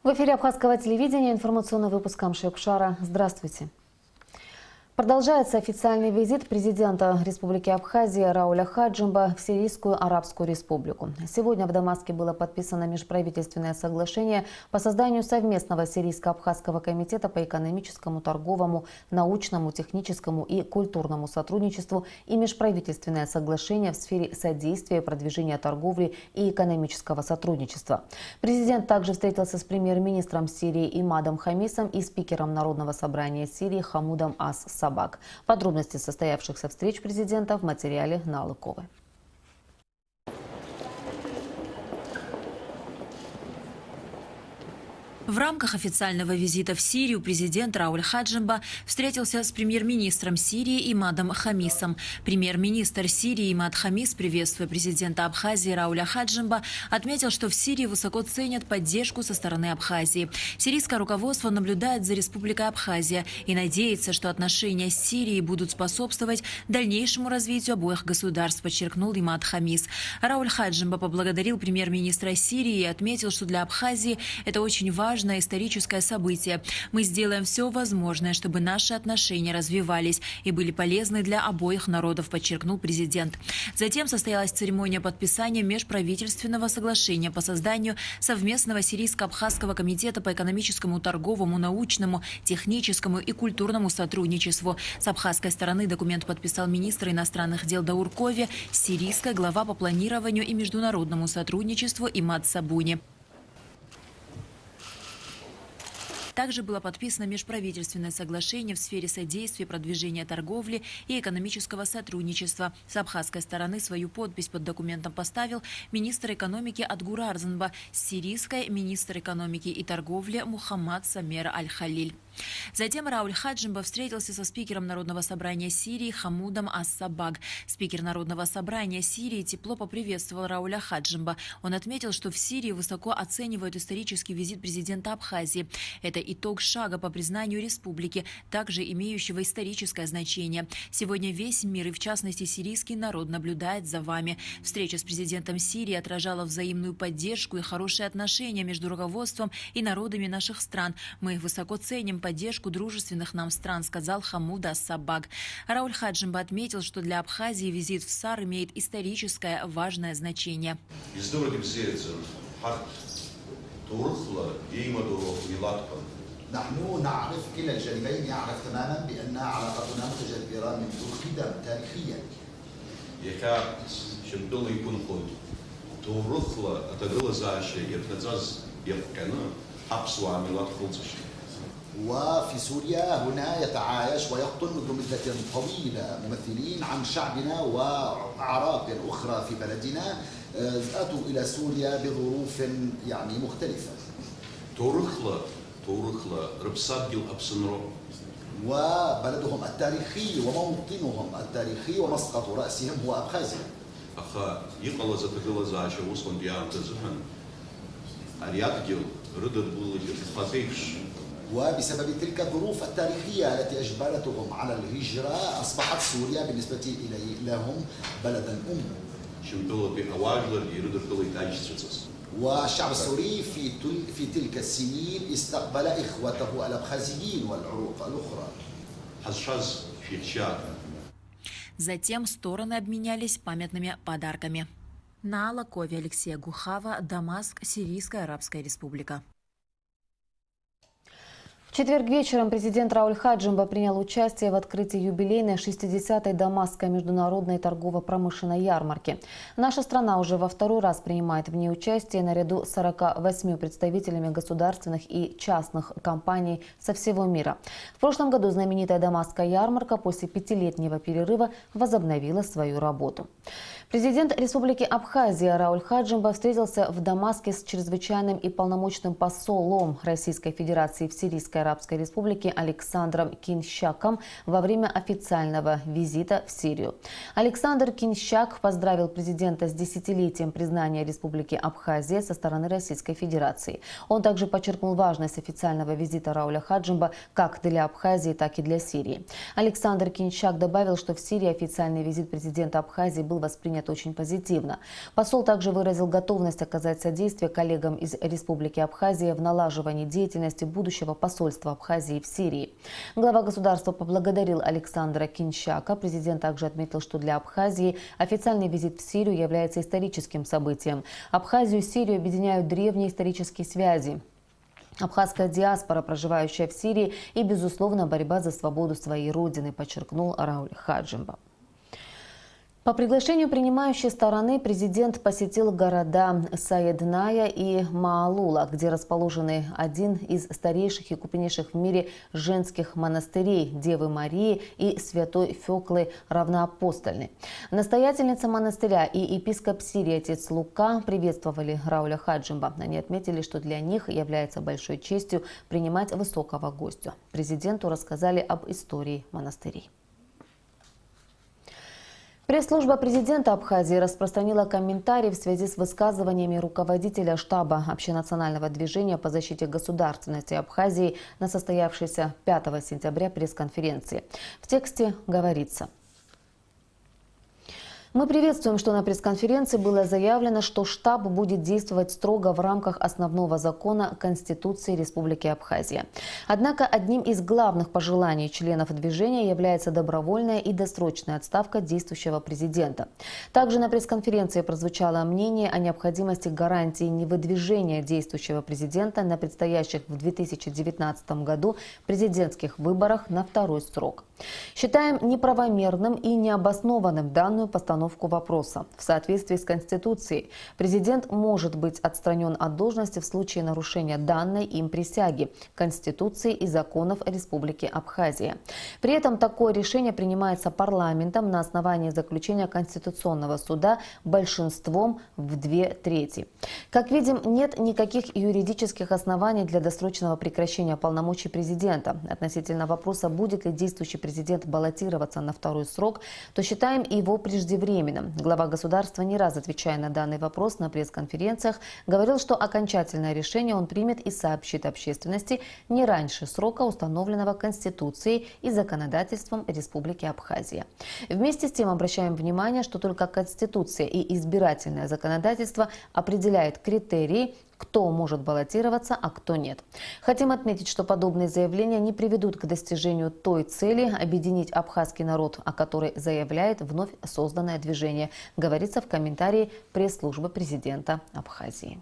В эфире Абхазского телевидения информационный выпуск Амши-Кушара. Здравствуйте. Продолжается официальный визит президента Республики Абхазия Рауля Хаджимба в Сирийскую Арабскую Республику. Сегодня в Дамаске было подписано межправительственное соглашение по созданию совместного Сирийско-Абхазского комитета по экономическому, торговому, научному, техническому и культурному сотрудничеству и межправительственное соглашение в сфере содействия и продвижения торговли и экономического сотрудничества. Президент также встретился с премьер-министром Сирии Имадом Хамисом и спикером Народного собрания Сирии Хамудом Ас-Сабаг. Подробности состоявшихся встреч президента в материале Налыковой. В рамках официального визита в Сирию президент Рауль Хаджимба встретился с премьер-министром Сирии Имадом Хамисом. Премьер-министр Сирии Имад Хамис, приветствуя президента Абхазии Рауля Хаджимба, отметил, что в Сирии высоко ценят поддержку со стороны Абхазии. Сирийское руководство наблюдает за Республикой Абхазия и надеется, что отношения с Сирией будут способствовать дальнейшему развитию обоих государств, подчеркнул Имад Хамис. Рауль Хаджимба поблагодарил премьер-министра Сирии и отметил, что для Абхазии это очень важное историческое событие. Мы сделаем все возможное, чтобы наши отношения развивались и были полезны для обоих народов, подчеркнул президент. Затем состоялась церемония подписания межправительственного соглашения по созданию совместного Сирийско-Абхазского комитета по экономическому, торговому, научному, техническому и культурному сотрудничеству. С абхазской стороны документ подписал министр иностранных дел Даур Кови, сирийская глава по планированию и международному сотрудничеству Имад Сабуни. Также было подписано межправительственное соглашение в сфере содействия продвижения торговли и экономического сотрудничества. С абхазской стороны свою подпись под документом поставил министр экономики Адгур Арзанба, с сирийской министр экономики и торговли Мухаммад Самер Аль-Халиль. Затем Рауль Хаджимба встретился со спикером Народного собрания Сирии Хамудом Ас-Сабаг. Спикер Народного собрания Сирии тепло поприветствовал Рауля Хаджимба. Он отметил, что в Сирии высоко оценивают исторический визит президента Абхазии. Это итог шага по признанию республики, также имеющего историческое значение. Сегодня весь мир, и в частности сирийский народ, наблюдает за вами. Встреча с президентом Сирии отражала взаимную поддержку и хорошие отношения между руководством и народами наших стран. Мы высоко ценим поддержку дружественных нам стран, сказал Хамуд Ас-Сабаг. Рауль Хаджимба отметил, что для Абхазии визит в САР имеет историческое важное значение. نحن نعرف كلا الجانبين يعرف تماما بأن علاقتنا متجذرة منذ القدم تاريخيا. Яка шимпил икун ход. Турухла атагылазаше иртазаз иркана апсуа милат хулцаши. وفي سوريا هنا يتعايش ويقطن منذ مدة طويلة ممثلين عن شعبنا وأعراق أخرى في بلدنا أتوا إلى سوريا بظروف يعني مختلفة. تورخلا ربصادل أبسنرو وبلدهم التاريخي وموطنهم التاريخي ومسقط رأسهم هو أبخازيا. أخا يقلز تقلزاش وصل ديار تزهن أريادجل ردد بولج فاتيش. وبسبب تلك الظروف التاريخية التي أجبرتهم على الهجرة أصبحت سوريا بالنسبة لهم بلدا أم. والشعب السوري في تلك السنين استقبل إخوته الأبخازيين والعروق الأخرى. Затем стороны обменялись памятными подарками. На Алакове Алексея Гухава, Дамаск, Сирийская Арабская Республика. В четверг вечером президент Рауль Хаджимба принял участие в открытии юбилейной 60-й Дамасской международной торгово-промышленной ярмарки. Наша страна уже во второй раз принимает в ней участие наряду с 48 представителями государственных и частных компаний со всего мира. В прошлом году знаменитая Дамасская ярмарка после 5-летнего перерыва возобновила свою работу. Президент Республики Абхазия Рауль Хаджимба встретился в Дамаске с чрезвычайным и полномочным послом Российской Федерации в Сирийской Арабской Республике Александром Кинщаком во время официального визита в Сирию. Александр Кинщак поздравил президента с 10-летием признания Республики Абхазия со стороны Российской Федерации. Он также подчеркнул важность официального визита Рауля Хаджимба как для Абхазии, так и для Сирии. Александр Кинщак добавил, что в Сирии официальный визит президента Абхазии был воспринят воспринят очень позитивно. Посол также выразил готовность оказать содействие коллегам из Республики Абхазия в налаживании деятельности будущего посольства Абхазии в Сирии. Глава государства поблагодарил Александра Кинчака. Президент также отметил, что для Абхазии официальный визит в Сирию является историческим событием. Абхазию и Сирию объединяют древние исторические связи. Абхазская диаспора, проживающая в Сирии, и, безусловно, борьба за свободу своей родины, подчеркнул Рауль Хаджимба. По приглашению принимающей стороны президент посетил города Саедная и Маалула, где расположены один из старейших и крупнейших в мире женских монастырей Девы Марии и Святой Феклы Равноапостольной. Настоятельница монастыря и епископ Сирии отец Лука приветствовали Рауля Хаджимба. Они отметили, что для них является большой честью принимать высокого гостя. Президенту рассказали об истории монастырей. Пресс-служба президента Абхазии распространила комментарии в связи с высказываниями руководителя штаба общенационального движения по защите государственности Абхазии на состоявшейся 5 сентября пресс-конференции. В тексте говорится: мы приветствуем, что на пресс-конференции было заявлено, что штаб будет действовать строго в рамках основного закона Конституции Республики Абхазия. Однако одним из главных пожеланий членов движения является добровольная и досрочная отставка действующего президента. Также на пресс-конференции прозвучало мнение о необходимости гарантии невыдвижения действующего президента на предстоящих в 2019 году президентских выборах на второй срок. Считаем неправомерным и необоснованным данную постановку вопроса. В соответствии с Конституцией президент может быть отстранен от должности в случае нарушения данной им присяги, Конституции и законов Республики Абхазия. При этом такое решение принимается парламентом на основании заключения Конституционного суда большинством в 2/3. Как видим, нет никаких юридических оснований для досрочного прекращения полномочий президента. Относительно вопроса, будет ли действующий президент баллотироваться на второй срок, то считаем его преждевременным. Глава государства, не раз отвечая на данный вопрос на пресс-конференциях, говорил, что окончательное решение он примет и сообщит общественности не раньше срока, установленного Конституцией и законодательством Республики Абхазия. Вместе с тем обращаем внимание, что только Конституция и избирательное законодательство определяют критерии, кто может баллотироваться, а кто нет. Хотим отметить, что подобные заявления не приведут к достижению той цели – объединить абхазский народ, о которой заявляет вновь созданное движение, говорится в комментарии пресс-службы президента Абхазии.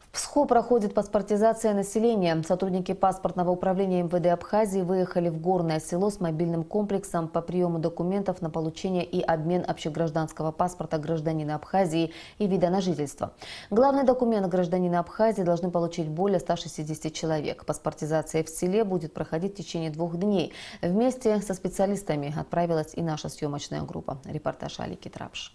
В ПСХО проходит паспортизация населения. Сотрудники паспортного управления МВД Абхазии выехали в горное село с мобильным комплексом по приему документов на получение и обмен общегражданского паспорта гражданина Абхазии и вида на жительство. Главный документ гражданина Абхазии должны получить более 160 человек. Паспортизация в селе будет проходить в течение 2 дней. Вместе со специалистами отправилась и наша съемочная группа. Репортаж Алики Трапш.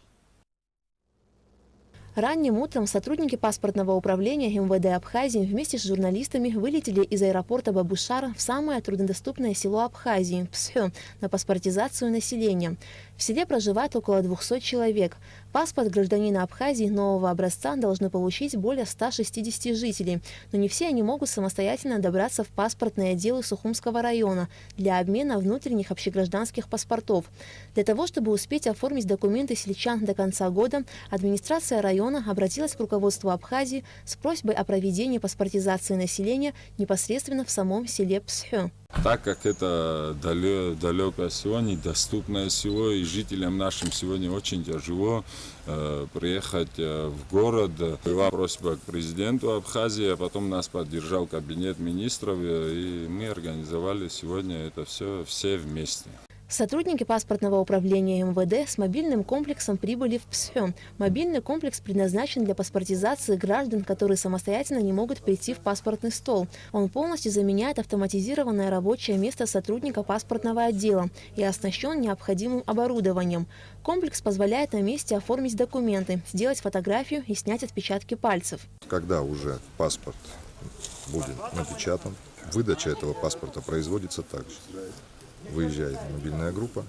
Ранним утром сотрудники паспортного управления МВД Абхазии вместе с журналистами вылетели из аэропорта Бабушар в самое труднодоступное село Абхазии – Псхё, на паспортизацию населения. В селе проживает около 200 человек. Паспорт гражданина Абхазии нового образца должны получить более 160 жителей, но не все они могут самостоятельно добраться в паспортные отделы Сухумского района для обмена внутренних общегражданских паспортов. Для того, чтобы успеть оформить документы сельчан до конца года, администрация района обратилась к руководству Абхазии с просьбой о проведении паспортизации населения непосредственно в самом селе Псхё. Так как это далекое село, недоступное село, и жителям нашим сегодня очень тяжело приехать в город. Была просьба к президенту Абхазии, а потом нас поддержал кабинет министров, и мы организовали сегодня это все вместе. Сотрудники паспортного управления МВД с мобильным комплексом прибыли в Псхё. Мобильный комплекс предназначен для паспортизации граждан, которые самостоятельно не могут прийти в паспортный стол. Он полностью заменяет автоматизированное рабочее место сотрудника паспортного отдела и оснащен необходимым оборудованием. Комплекс позволяет на месте оформить документы, сделать фотографию и снять отпечатки пальцев. Когда уже паспорт будет напечатан, выдача этого паспорта производится также. Выезжает мобильная группа,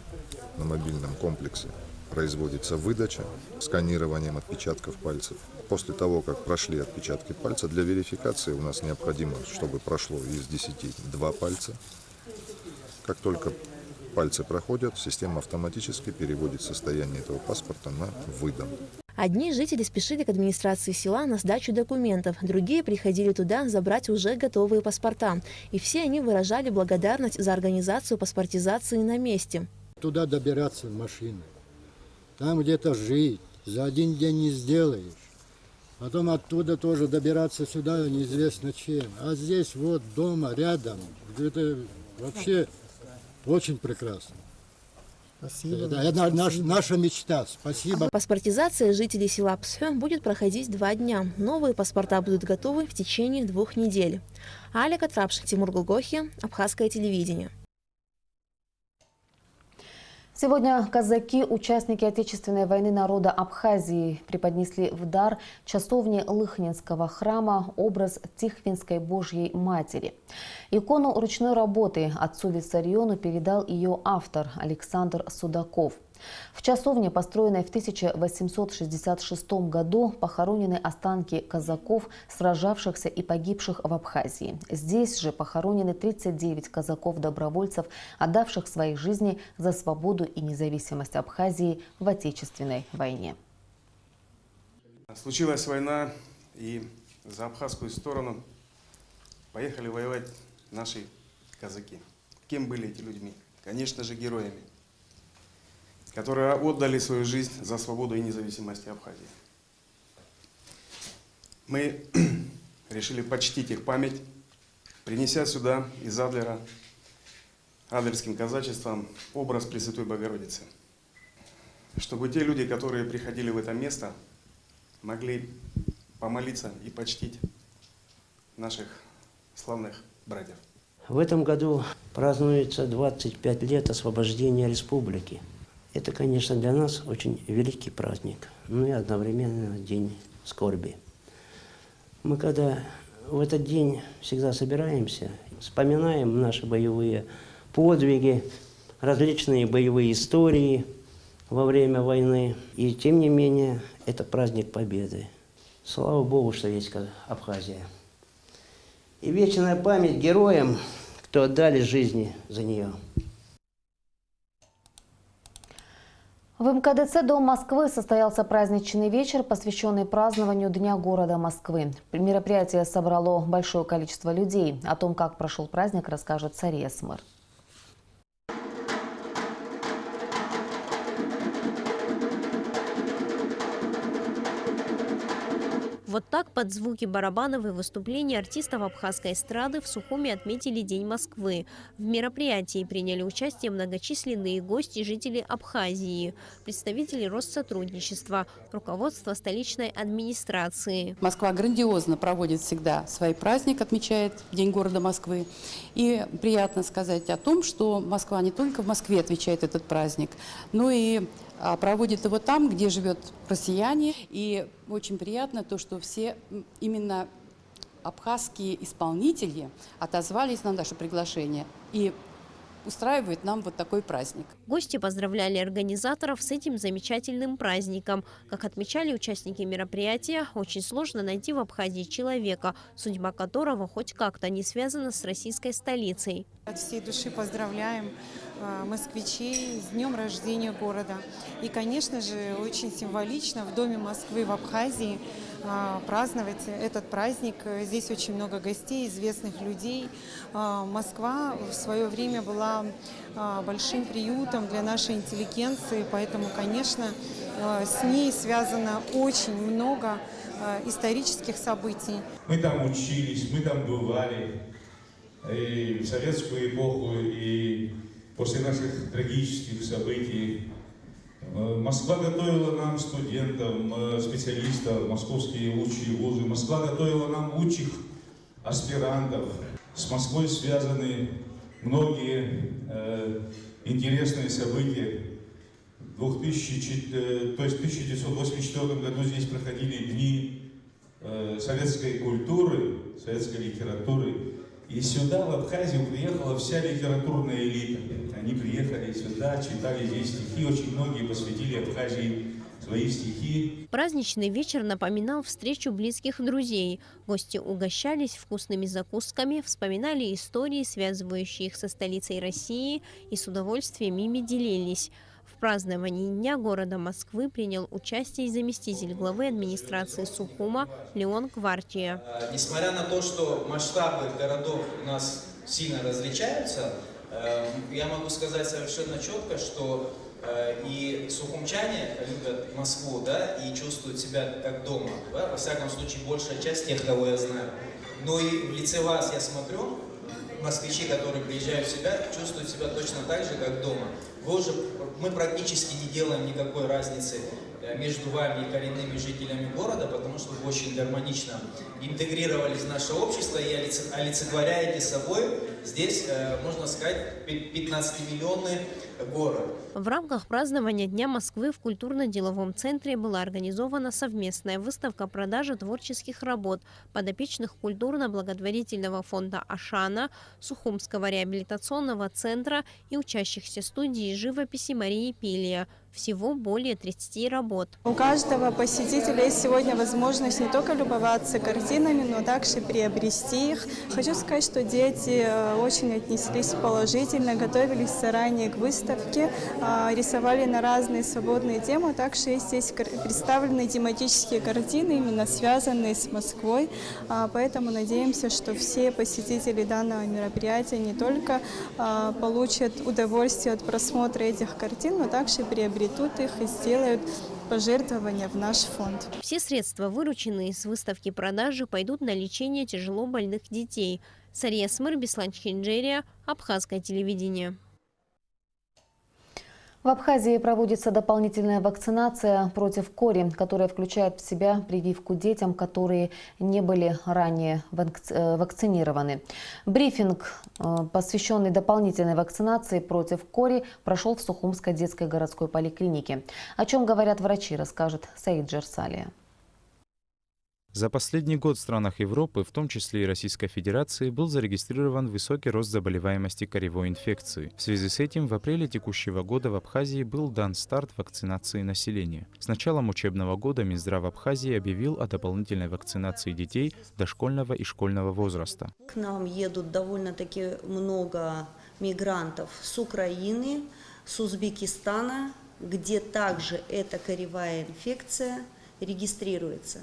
на мобильном комплексе производится выдача сканированием отпечатков пальцев. После того, как прошли отпечатки пальца, для верификации у нас необходимо, чтобы прошло из 10 2 пальца. Как только пальцы проходят, система автоматически переводит состояние этого паспорта на выдан. Одни жители спешили к администрации села на сдачу документов, другие приходили туда забрать уже готовые паспорта. И все они выражали благодарность за организацию паспортизации на месте. Туда добираться машиной, там где-то жить, за один день не сделаешь. Потом оттуда тоже добираться сюда неизвестно чем. А здесь вот дома, рядом, это вообще очень прекрасно. Спасибо. Это наша мечта. Спасибо. Паспортизация жителей села Псхё будет проходить 2 дня. Новые паспорта будут готовы в течение 2 недель. Аля Катрапш, Тимур Гулгохи, Абхазское телевидение. Сегодня казаки, участники Отечественной войны народа Абхазии, преподнесли в дар часовне Лыхнинского храма образ Тихвинской Божьей Матери. Икону ручной работы отцу Виссариону передал ее автор Александр Судаков. В часовне, построенной в 1866 году, похоронены останки казаков, сражавшихся и погибших в Абхазии. Здесь же похоронены 39 казаков-добровольцев, отдавших свои жизни за свободу и независимость Абхазии в Отечественной войне. Случилась война, и за абхазскую сторону поехали воевать наши казаки. Кем были эти людьми? Конечно же, героями, которые отдали свою жизнь за свободу и независимость Абхазии. Мы решили почтить их память, принеся сюда из Адлера, адлерским казачеством, образ Пресвятой Богородицы. Чтобы те люди, которые приходили в это место, могли помолиться и почтить наших славных братьев. В этом году празднуется 25 лет освобождения республики. Это, конечно, для нас очень великий праздник, но и одновременно день скорби. Мы когда в этот день всегда собираемся, вспоминаем наши боевые подвиги, различные боевые истории во время войны. И тем не менее, это праздник Победы. Слава Богу, что есть Абхазия. И вечная память героям, кто отдали жизни за нее. В МКДЦ «Дом Москвы» состоялся праздничный вечер, посвященный празднованию Дня города Москвы. Мероприятие собрало большое количество людей. О том, как прошел праздник, расскажет Сария Смыр. Вот так под звуки барабанов и выступлений артистов абхазской эстрады в Сухуми отметили День Москвы. В мероприятии приняли участие многочисленные гости, жители Абхазии, представители Россотрудничества, руководство столичной администрации. Москва грандиозно проводит всегда свой праздник, отмечает День города Москвы. И приятно сказать о том, что Москва не только в Москве отмечает этот праздник, но и проводит его там, где живет россияне. И очень приятно то, что все именно абхазские исполнители отозвались на наше приглашение и устраивают нам вот такой праздник. Гости поздравляли организаторов с этим замечательным праздником. Как отмечали участники мероприятия, очень сложно найти в Абхазии человека, судьба которого хоть как-то не связана с российской столицей. От всей души поздравляем москвичей с днем рождения города. И, конечно же, очень символично в Доме Москвы в Абхазии праздновать этот праздник. Здесь очень много гостей, известных людей. Москва в свое время была большим приютом для нашей интеллигенции, поэтому, конечно, с ней связано очень много исторических событий. Мы там учились, мы там бывали и в советскую эпоху, и после наших трагических событий. Москва готовила нам студентов, специалистов, московские лучшие вузы. Москва готовила нам лучших аспирантов. С Москвой связаны многие интересные события. В 1984 году здесь проходили дни советской культуры, советской литературы. И сюда, в Абхазию, приехала вся литературная элита. Они приехали сюда, читали здесь стихи. Очень многие посвятили Абхазии свои стихи. Праздничный вечер напоминал встречу близких друзей. Гости угощались вкусными закусками, вспоминали истории, связывающие их со столицей России, и с удовольствием ими делились. В праздновании Дня города Москвы принял участие и заместитель главы администрации Сухума Леон Гвартия. Несмотря на то, что масштабы городов у нас сильно различаются, я могу сказать совершенно четко, что и сухумчане любят Москву, да, и чувствуют себя как дома, да, во всяком случае большая часть тех, кого я знаю. Но и в лице вас я смотрю, москвичи, которые приезжают сюда, чувствуют себя точно так же, как дома. Мы практически не делаем никакой разницы между вами и коренными жителями города, потому что вы очень гармонично интегрировались в наше общество и олицетворяете собой здесь, можно сказать, 15-миллионный город. В рамках празднования Дня Москвы в культурно-деловом центре была организована совместная выставка продажи творческих работ подопечных культурно-благотворительного фонда «Ашана», Сухумского реабилитационного центра и учащихся студии живописи Марии Пилия. Всего более 30 работ. У каждого посетителя есть сегодня возможность не только любоваться картинами, но также приобрести их. Хочу сказать, что дети очень отнеслись положительно, готовились заранее к выставке, рисовали на разные свободные темы. Также здесь представлены тематические картины, именно связанные с Москвой. Поэтому надеемся, что все посетители данного мероприятия не только получат удовольствие от просмотра этих картин, но также приобретут их и сделают пожертвования в наш фонд. Все средства, вырученные с выставки продажи, пойдут на лечение тяжело больных детей. Сария Смыр, Беслан Чинджерия, Абхазское телевидение. В Абхазии проводится дополнительная вакцинация против кори, которая включает в себя прививку детям, которые не были ранее вакцинированы. Брифинг, посвященный дополнительной вакцинации против кори, прошел в Сухумской детской городской поликлинике. О чем говорят врачи, расскажет Саид Джерсалия. За последний год в странах Европы, в том числе и Российской Федерации, был зарегистрирован высокий рост заболеваемости коревой инфекцией. В связи с этим в апреле текущего года в Абхазии был дан старт вакцинации населения. С началом учебного года Минздрав Абхазии объявил о дополнительной вакцинации детей дошкольного и школьного возраста. К нам едут довольно-таки много мигрантов с Украины, с Узбекистана, где также эта коревая инфекция регистрируется.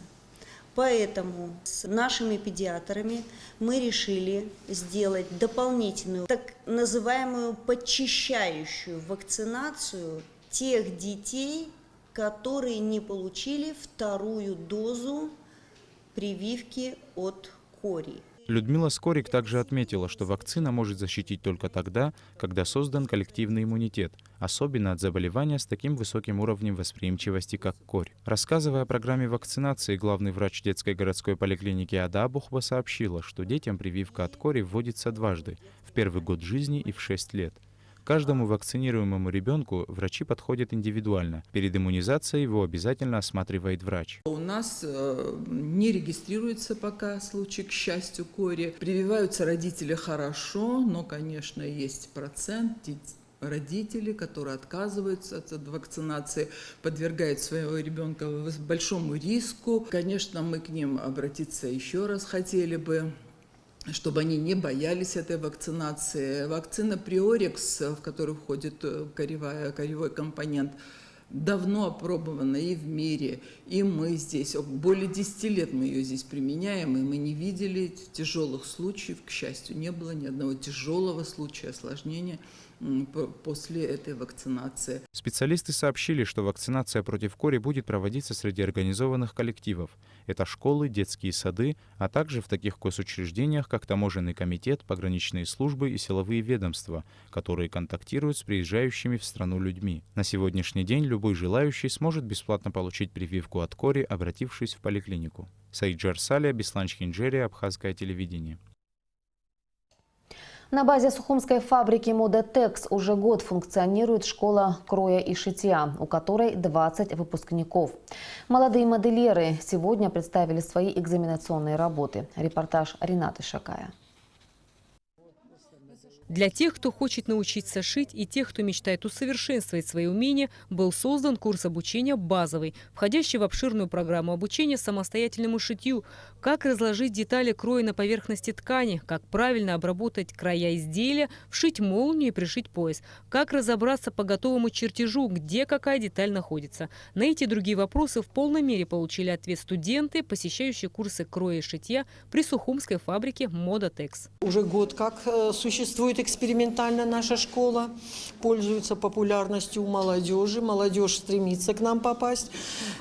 Поэтому с нашими педиатрами мы решили сделать дополнительную, так называемую подчищающую вакцинацию тех детей, которые не получили вторую дозу прививки от кори. Людмила Скорик также отметила, что вакцина может защитить только тогда, когда создан коллективный иммунитет, особенно от заболевания с таким высоким уровнем восприимчивости, как корь. Рассказывая о программе вакцинации, главный врач детской городской поликлиники Ада Абухба сообщила, что детям прививка от кори вводится дважды – в первый год жизни и в 6 лет. Каждому вакцинируемому ребенку врачи подходят индивидуально. Перед иммунизацией его обязательно осматривает врач. У нас не регистрируется пока случай, к счастью, кори. Прививаются родители хорошо, но, конечно, есть процент родителей, которые отказываются от вакцинации, подвергают своего ребенка большому риску. Конечно, мы к ним обратиться еще раз хотели бы, чтобы они не боялись этой вакцинации. Вакцина Приорикс, в которую входит коревой компонент, давно опробована и в мире, и мы здесь. Более 10 лет мы ее здесь применяем, и мы не видели тяжелых случаев. К счастью, не было ни одного тяжелого случая осложнения после этой вакцинации. Специалисты сообщили, что вакцинация против кори будет проводиться среди организованных коллективов. Это школы, детские сады, а также в таких госучреждениях, как Таможенный комитет, пограничные службы и силовые ведомства, которые контактируют с приезжающими в страну людьми. На сегодняшний день любой желающий сможет бесплатно получить прививку от кори, обратившись в поликлинику. Саид Джарсалия, Беслан Чинджерия, Абхазское телевидение. На базе Сухумской фабрики «Модетекс» уже год функционирует школа кроя и шитья, у которой 20 выпускников. Молодые модельеры сегодня представили свои экзаменационные работы. Репортаж Ринаты Шакая. Для тех, кто хочет научиться шить, и тех, кто мечтает усовершенствовать свои умения, был создан курс обучения базовый, входящий в обширную программу обучения самостоятельному шитью, как разложить детали кроя на поверхности ткани, как правильно обработать края изделия, вшить молнию и пришить пояс, как разобраться по готовому чертежу, где какая деталь находится. На эти и другие вопросы в полной мере получили ответ студенты, посещающие курсы кроя и шитья при Сухумской фабрике «Модатекс». Уже год как существует экспериментально наша школа, пользуется популярностью у молодежи. Молодежь стремится к нам попасть.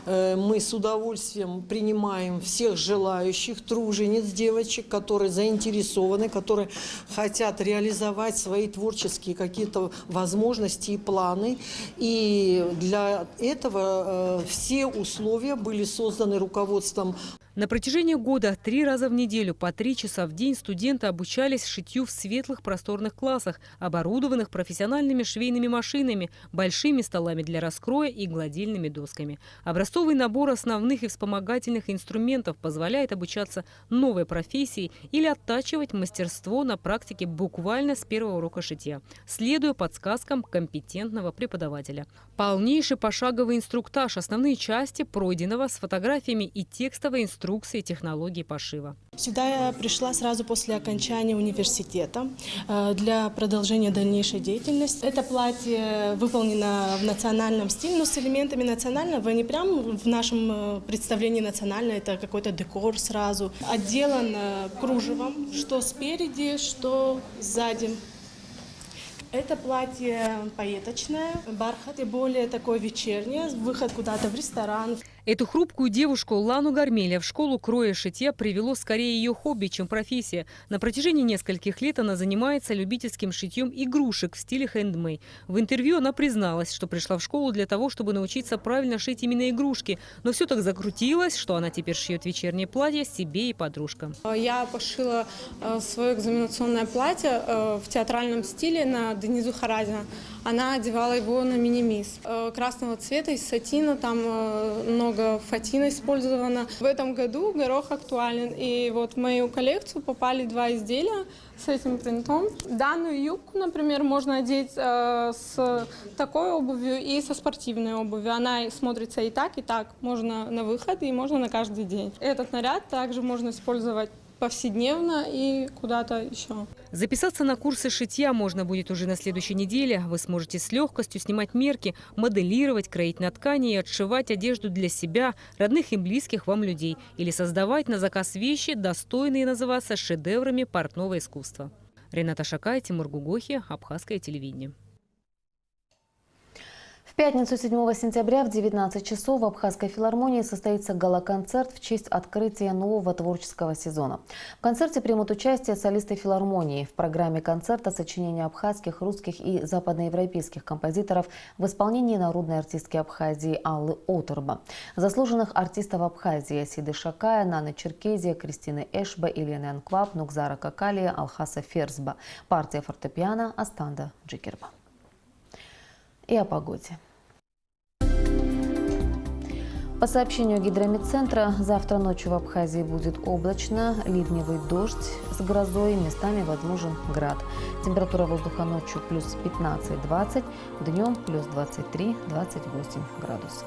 Мы с удовольствием принимаем всех желающих, тружениц, девочек, которые заинтересованы, которые хотят реализовать свои творческие какие-то возможности и планы. И для этого все условия были созданы руководством. На протяжении года 3 раза в неделю по 3 часа в день студенты обучались шитью в светлых просторных классах, оборудованных профессиональными швейными машинами, большими столами для раскроя и гладильными досками. Образцовый набор основных и вспомогательных инструментов позволяет обучаться новой профессии или оттачивать мастерство на практике буквально с первого урока шитья, следуя подсказкам компетентного преподавателя. Полнейший пошаговый инструктаж, основные части пройденного с фотографиями и текстовой инструкции технологии пошива. Сюда я пришла сразу после окончания университета для продолжения дальнейшей деятельности. Это платье выполнено в национальном стиле, но с элементами национального, не прям в нашем представлении национально, это какой-то декор сразу. Отделан кружевом, что спереди, что сзади. Это платье поеточное, бархат и более такое вечернее, выход куда-то в ресторан. Эту хрупкую девушку Лану Гармеля в школу кроя и шитья привело скорее ее хобби, чем профессия. На протяжении нескольких лет она занимается любительским шитьем игрушек в стиле хендмейд. В интервью она призналась, что пришла в школу для того, чтобы научиться правильно шить именно игрушки. Но все так закрутилось, что она теперь шьет вечернее платье себе и подружкам. Я пошила свое экзаменационное платье в театральном стиле на Денизу Харазина. Она одевала его на мини-мисс. Красного цвета, из сатина, там много фатина использовано. В этом году горох актуален. И вот в мою коллекцию попали 2 изделия с этим принтом. Данную юбку, например, можно одеть с такой обувью и со спортивной обувью. Она смотрится и так, можно на выход, и можно на каждый день. Этот наряд также можно использовать повседневно и куда-то еще. Записаться на курсы шитья можно будет уже на следующей неделе. Вы сможете с легкостью снимать мерки, моделировать, кроить на ткани и отшивать одежду для себя, родных и близких вам людей. Или создавать на заказ вещи, достойные называться шедеврами портного искусства. Рената Шакай, Тимур Гугохи, Абхазское телевидение. В пятницу 7 сентября в 19 часов в Абхазской филармонии состоится гала-концерт в честь открытия нового творческого сезона. В концерте примут участие солисты филармонии. В программе концерта сочинения абхазских, русских и западноевропейских композиторов в исполнении народной артистки Абхазии Аллы Отурба, заслуженных артистов Абхазии Сиды Шакая, Наны Черкезия, Кристины Эшба, Ильяны Анкваб, Нукзара Какалия, Алхаса Ферзба, партия фортепиано Астанда Джикерба. И о погоде. По сообщению Гидрометцентра, завтра ночью в Абхазии будет облачно, ливневый дождь с грозой, местами возможен град. Температура воздуха ночью плюс 15-20, днем плюс 23-28 градусов.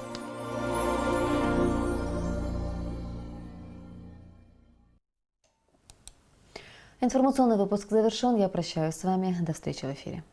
Информационный выпуск завершен. Я прощаюсь с вами. До встречи в эфире.